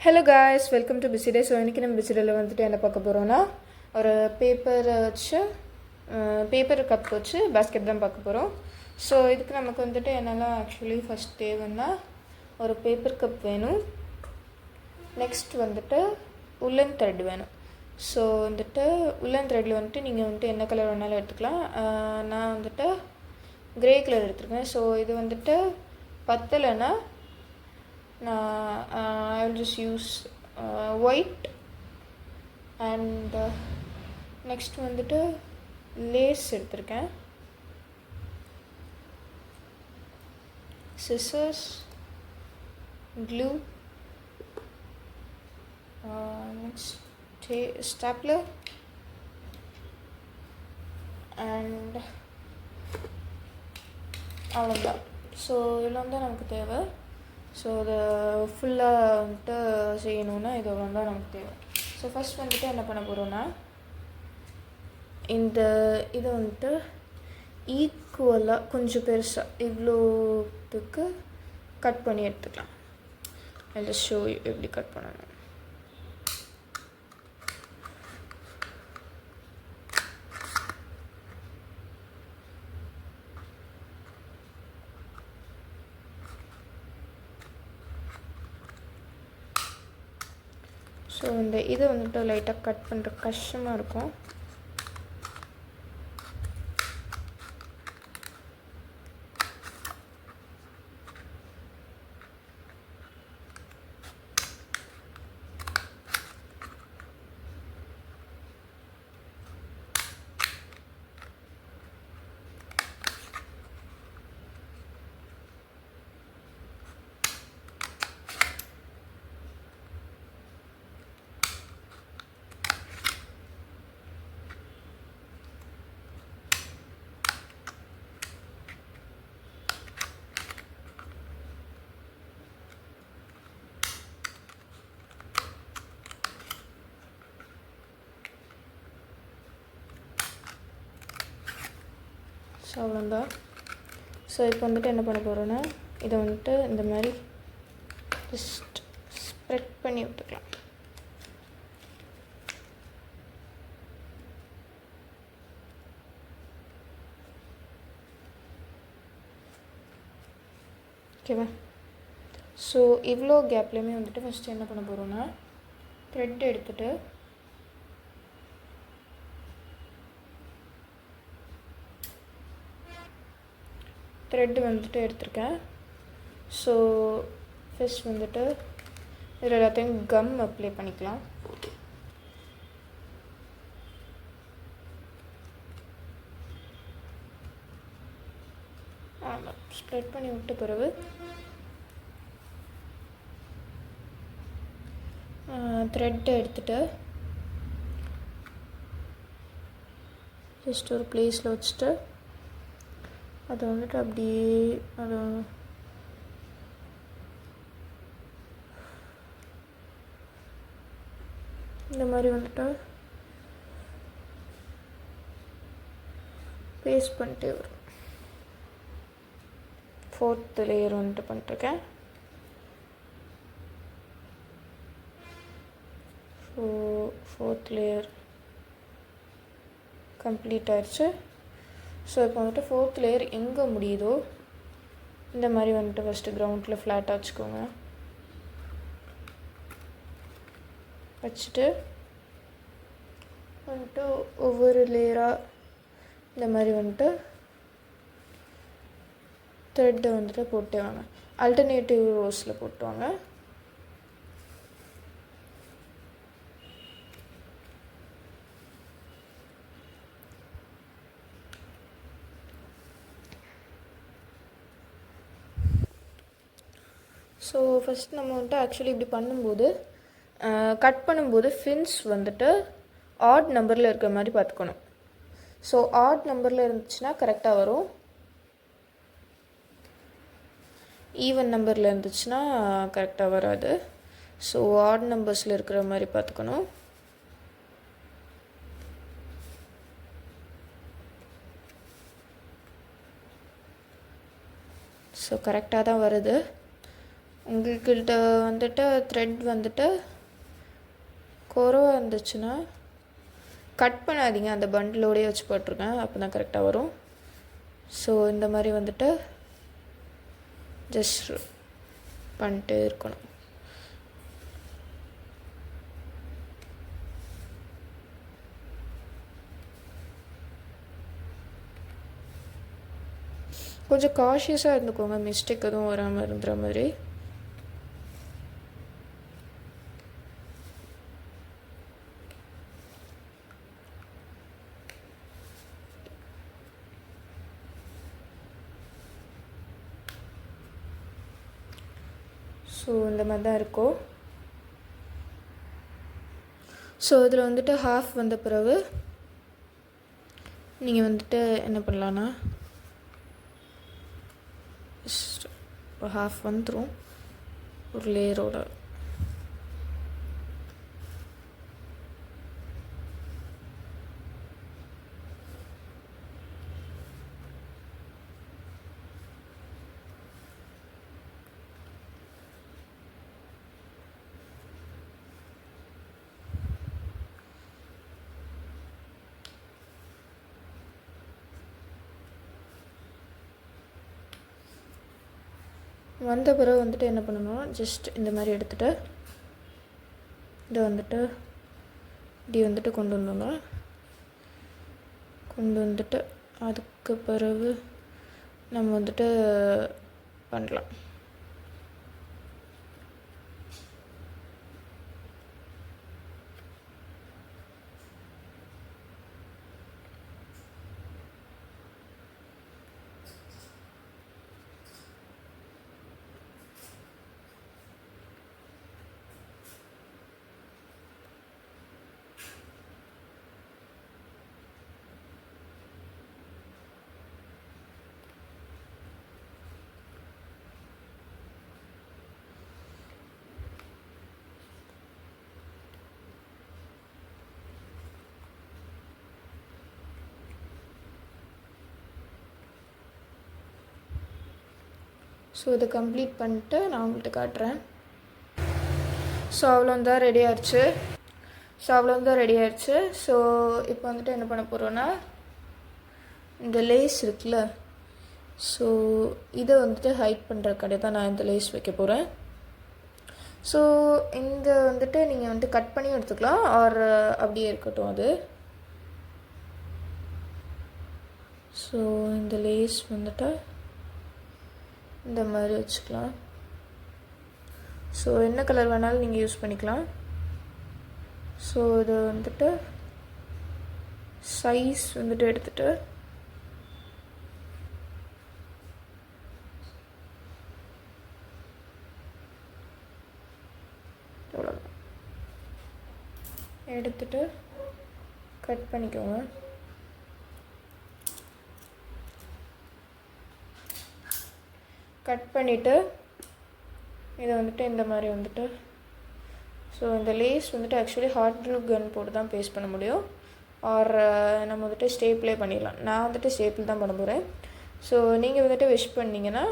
Hello guys, welcome to busy day. So இன்றைக்கி நம்ம busy டேயில் வந்துட்டு என்ன பார்க்க போகிறோன்னா, ஒரு பேப்பர் கப் வச்சு பேஸ்கெட் தான் பார்க்க போகிறோம். ஸோ இதுக்கு நமக்கு வந்துட்டு என்னெல்லாம் ஆக்சுவலி ஃபஸ்ட் தேவைன்னா, ஒரு பேப்பர் கப் வேணும். நெக்ஸ்ட் வந்துட்டு உல்லன் த்ரெட் வேணும். ஸோ வந்துட்டு உல்லன் த்ரெட்டில் வந்துட்டு நீங்கள் வந்துட்டு என்ன கலர் வேணாலும் எடுத்துக்கலாம். நான் வந்துட்டு க்ரே கலர் எடுத்துருக்கேன். ஸோ இது வந்துட்டு பத்தலைன்னா I will just use white and next வந்துட்டு லேஸ் எடுத்திருக்கேன், scissors, glue, next stapler and அவ்வளோதான். ஸோ இதெல்லாம் தான் நமக்கு தேவை. ஸோ அதை ஃபுல்லாக வந்துட்டு செய்யணுன்னா இது தான் நமக்கு தேவை. ஸோ ஃபஸ்ட் வந்துட்டு என்ன பண்ண போகிறோன்னா, இதை வந்துட்டு ஈக்குவலாக கொஞ்சம் பெருசாக இவ்வளோத்துக்கு கட் பண்ணி எடுத்துக்கலாம். ஐ ஜஸ்ட் ஷோ யூ எப்படி கட் பண்ணணும். ஸோ இதை வந்துட்டு லைட்டாக கட் பண்ணுற கஷ்டமாக இருக்கும். ஸோ அவ்வளோதான். ஸோ இப்போ வந்துட்டு என்ன பண்ண போகிறோன்னா, இதை வந்துட்டு இந்த மாதிரி ஜஸ்ட் ஸ்ப்ரெட் பண்ணி விட்டுக்கலாம். ஓகேவா? ஸோ இவ்வளோ கேப்லேயுமே வந்துட்டு ஃபஸ்ட்டு என்ன பண்ண போகிறோன்னா, த்ரெட் எடுத்துகிட்டு த்ரெட்டு வந்துட்டு எடுத்திருக்கேன். ஸோ ஃபஸ்ட் வந்துட்டு இதில் எல்லாத்தையும் கம் அப்ளை பண்ணிக்கலாம். ஆமாம், ஸ்ப்ரெட் பண்ணி விட்ட பிறகு த்ரெட்டை எடுத்துகிட்டு ஜஸ்ட் ஒரு ப்ளேஸில் வச்சுட்டு அதை வந்துட்டு அப்படியே அதை இந்த மாதிரி வந்துட்டு பேஸ்ட் பண்ணிட்டே வரும். 4th லேயர் வந்துட்டு பண்ணிட்டுருக்கேன். ஸோ 4th லேயர் கம்ப்ளீட் ஆயிடுச்சு. ஸோ இப்போ வந்துட்டு 4th லேயர் எங்கே முடியுதோ இந்த மாதிரி வந்துட்டு ஃபஸ்ட்டு கிரவுண்டில் ஃப்ளாட்டாக வச்சுக்கோங்க. வச்சுட்டு வந்துட்டு ஒவ்வொரு லேயராக இந்த மாதிரி வந்துட்டு த்ரெட்டை வந்துட்டு போட்டு வாங்க. ஆல்டர்னேட்டிவ் ரோஸில் போட்டு வாங்க. ஸோ ஃபஸ்ட் நம்ம வந்துட்டு ஆக்சுவலி இப்படி பண்ணும்போது கட் பண்ணும்போது ஃபின்ஸ் வந்துட்டு ஆட் நம்பரில் இருக்கிற மாதிரி பார்த்துக்கணும். ஸோ ஆட் நம்பரில் இருந்துச்சுன்னா கரெக்டாக வரும். ஈவன் நம்பரில் இருந்துச்சுன்னா கரெக்டாக வராது. ஸோ ஆட் நம்பர்ஸில் இருக்கிற மாதிரி பார்த்துக்கணும். ஸோ கரெக்டாக தான் வருது. உங்கள்கிட்ட வந்துட்டு த்ரெட் வந்துட்டு குறவாக இருந்துச்சுன்னா கட் பண்ணாதீங்க, அந்த பண்டிலோடையே வச்சு போட்டிருக்கேன், அப்போ தான் கரெக்டாக வரும். ஸோ இந்த மாதிரி வந்துட்டு ஜஸ்ட் பண்ணிட்டே இருக்கணும். கொஞ்சம் காஷியஸாக இருந்துக்கோங்க, மிஸ்டேக் எதுவும் வராமல் இருந்துற மாதிரி. ஸோ இந்த மாதிரி தான் இருக்கும். ஸோ இதில் வந்துட்டு ஹாஃப் வந்த பிறகு நீங்கள் வந்துட்டு என்ன பண்ணலான்னா ஹாஃப் வந்துடும் ஒரு லேயரோட. வந்த பிறகு வந்துட்டு என்ன பண்ணணும்னா ஜஸ்ட் இந்த மாதிரி எடுத்துகிட்டு இதை வந்துட்டு இப்படி வந்துட்டு கொண்டு வந்துட்டு அதுக்கு பிறகு நம்ம வந்துட்டு பண்ணலாம். ஸோ இதை கம்ப்ளீட் பண்ணிட்டு நான் உங்கள்கிட்ட காட்டுறேன். ஸோ அவ்வளோந்தான் ரெடி ஆயிடுச்சு. ஸோ இப்போ வந்துட்டு என்ன பண்ண போகிறோன்னா இந்த லேஸ் இருக்குல்ல, ஸோ இதை வந்துட்டு ஹைட் பண்ணுற கடை தான் நான் இந்த லேஸ் வைக்க போகிறேன். ஸோ இந்த வந்துட்டு நீங்கள் வந்துட்டு கட் பண்ணி எடுத்துக்கலாம், ஆர் அப்படியே இருக்கட்டும் அது. ஸோ இந்த லேஸ் வந்துட்டு இந்த மாதிரி வச்சுக்கலாம். ஸோ என்ன கலர் வேணாலும் நீங்கள் யூஸ் பண்ணிக்கலாம். ஸோ இது வந்துட்டு சைஸ் வந்துட்டு எடுத்துகிட்டு எடுத்துட்டு கட் பண்ணிக்கோங்க. கட் பண்ணிவிட்டு இதை வந்துட்டு இந்த மாதிரி வந்துட்டு, ஸோ இந்த லேஸ் வந்துட்டு ஆக்சுவலி ஹாட் க்ளூ கன் போட்டு தான் பேஸ்ட் பண்ண முடியும், ஆர் நம்ம வந்துட்டு ஸ்டேப்லே பண்ணிடலாம். நான் வந்துட்டு ஸ்டேப்பிள் தான் பண்ண போகிறேன். ஸோ நீங்கள் வந்துட்டு விஷ் பண்ணிங்கன்னா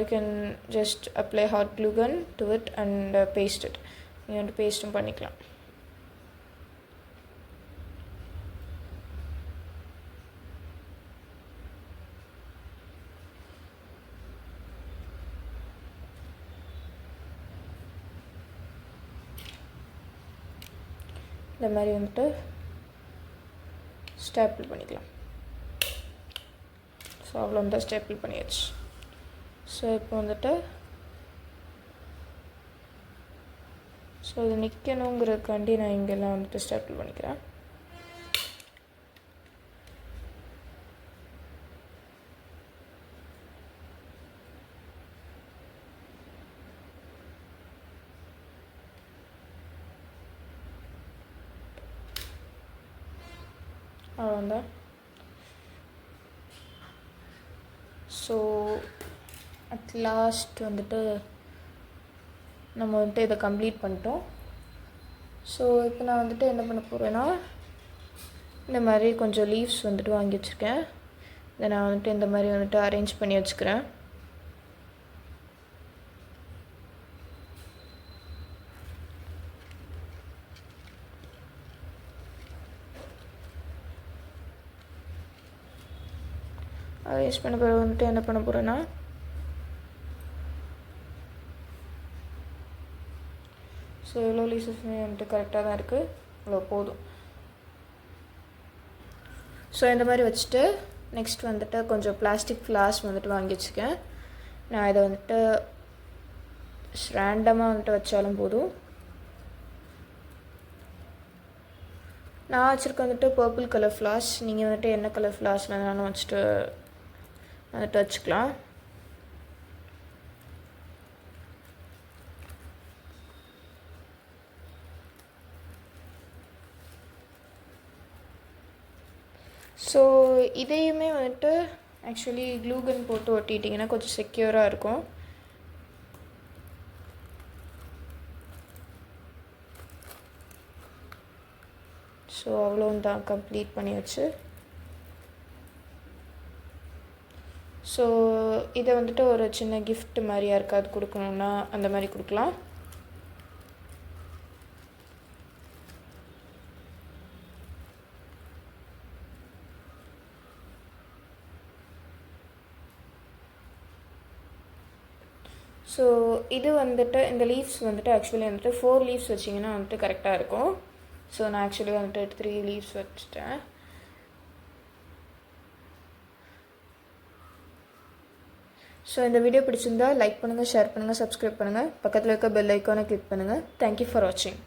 you can just apply hot glue gun to it and paste it. நீங்கள் வந்துட்டு பேஸ்ட்டும் பண்ணிக்கலாம். இந்த மாதிரி வந்துட்டு ஸ்டேப்பிள் பண்ணிக்கலாம். ஸோ அவ்வளோ வந்து ஸ்டேப்பிள் பண்ணியாச்சு. ஸோ இப்போ வந்துட்டு ஸோ இது நிற்கணுங்கிறதுக்காண்டி நான் இங்கெல்லாம் வந்துட்டு ஸ்டேப்பிள் பண்ணிக்கிறேன். அவ்வளோதான். ஸோ அட் லாஸ்ட் வந்துட்டு நம்ம வந்துட்டு இதை கம்ப்ளீட் பண்ணிட்டோம். ஸோ இப்போ நான் வந்துட்டு என்ன பண்ண போகிறேன்னா இந்த மாதிரி கொஞ்சம் லீவ்ஸ் வந்துட்டு வாங்கி வச்சுருக்கேன். இதை நான் வந்துட்டு இந்த மாதிரி வந்துட்டு அரேஞ்ச் பண்ணி வச்சுக்கிறேன். அரேஞ்ச் பண்ண பிறகு வந்துட்டு என்ன பண்ண போகிறேன்னா ஸோ எவ்வளோ லீசஸ் வந்துட்டு கரெக்டாக தான் இருக்குது, அவ்வளோ போதும். ஸோ இந்த மாதிரி வச்சுட்டு நெக்ஸ்ட் வந்துட்டு கொஞ்சம் பிளாஸ்டிக் ஃப்ளாஸ் வந்துட்டு வாங்கி வச்சுக்கேன். நான் இதை வந்துட்டு ரேண்டமாக வந்துட்டு வச்சாலும் போதும். நான் வச்சுருக்க வந்துட்டு பர்பிள் கலர் ஃப்ளாஸ், நீங்கள் வந்துட்டு என்ன கலர் ஃப்ளாஸில் வேணாலும் வந்துட்டு வச்சுக்கலாம். ஸோ இதையுமே வந்துட்டு ஆக்சுவலி க்ளூகன் போட்டு ஒட்டிட்டிங்கன்னா கொஞ்சம் செக்யூராக இருக்கும். ஸோ அவ்வளோவும் தான், கம்ப்ளீட் பண்ணியாச்சு. ஸோ இதை வந்துட்டு ஒரு சின்ன கிஃப்ட் மாதிரி யாருக்காவது கொடுக்கணுன்னா அந்த மாதிரி கொடுக்கலாம். ஸோ இது வந்துட்டு இந்த லீவ்ஸ் வந்துட்டு ஆக்சுவலி வந்துட்டு 4 லீவ்ஸ் வச்சிங்கன்னா வந்துட்டு கரெக்டாக இருக்கும். ஸோ நான் ஆக்சுவலி வந்துட்டு 3 லீவ்ஸ் வச்சுட்டேன். ஸோ இந்த வீடியோ பிடிச்சிருந்தா லைக் பண்ணுங்கள், ஷேர் பண்ணுங்கள், சப்ஸ்கிரைப் பண்ணுங்கள், பக்கத்தில் இருக்க பெல் ஐக்கானை கிளிக் பண்ணுங்கள். தேங்க்யூ ஃபார் வாட்சிங்.